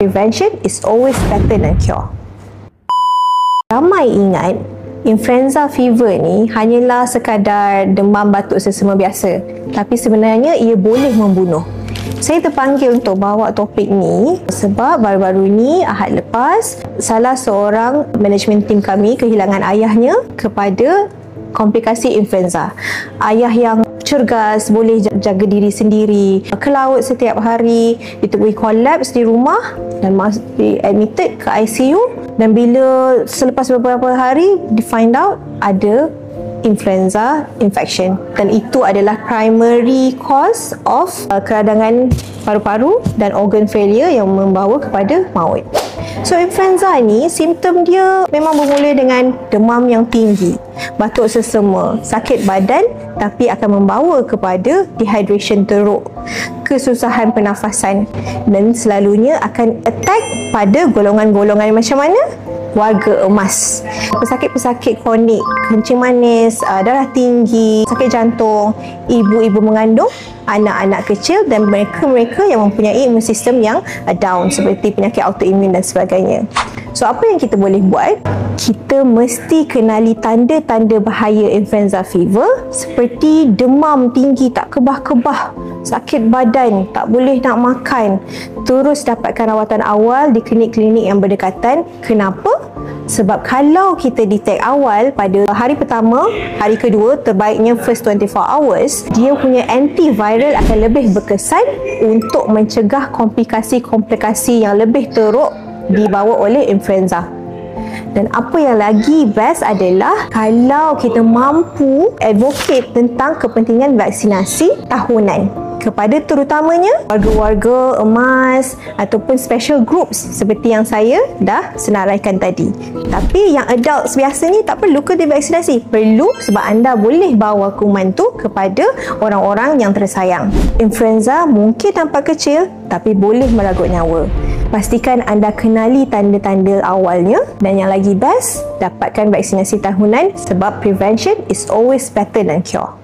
Prevention is always better than cure. Ramai ingat influenza fever ni hanyalah sekadar demam batuk sesama biasa, tapi sebenarnya ia boleh membunuh. Saya terpanggil untuk bawa topik ni sebab baru-baru ni Ahad lepas salah seorang manajemen tim kami kehilangan ayahnya kepada komplikasi influenza. Ayah yang cergas, boleh jaga diri sendiri, ke laut setiap hari, ditemui kolaps di rumah dan admitted ke ICU, dan bila selepas beberapa hari di find out ada influenza infection, dan itu adalah primary cause of keradangan paru-paru dan organ failure yang membawa kepada maut. So influenza ni simptom dia memang bermula dengan demam yang tinggi, batuk sesama, sakit badan, tapi akan membawa kepada dehydration teruk, kesusahan pernafasan, dan selalunya akan attack pada golongan-golongan macam mana? Warga emas, pesakit-pesakit kronik, kencing manis, darah tinggi, sakit jantung, ibu-ibu mengandung, anak-anak kecil, dan mereka-mereka yang mempunyai imun sistem yang down seperti penyakit autoimun dan sebagainya. So apa yang kita boleh buat? Kita mesti kenali tanda-tanda bahaya influenza fever seperti demam tinggi, tak kebah-kebah, sakit badan, tak boleh nak makan. Terus dapatkan rawatan awal di klinik-klinik yang berdekatan. Kenapa? Sebab kalau kita detect awal pada hari pertama, hari kedua, terbaiknya first 24 hours, dia punya antiviral akan lebih berkesan untuk mencegah komplikasi-komplikasi yang lebih teruk dibawa oleh influenza. Dan apa yang lagi best adalah kalau kita mampu advocate tentang kepentingan vaksinasi tahunan kepada terutamanya warga-warga emas ataupun special groups seperti yang saya dah senaraikan tadi. Tapi yang adults biasa ni tak perlu ke divaksinasi? Perlu, sebab anda boleh bawa kuman tu kepada orang-orang yang tersayang. Influenza mungkin nampak kecil tapi boleh meragut nyawa. Pastikan anda kenali tanda-tanda awalnya, dan yang lagi best, dapatkan vaksinasi tahunan sebab prevention is always better than cure.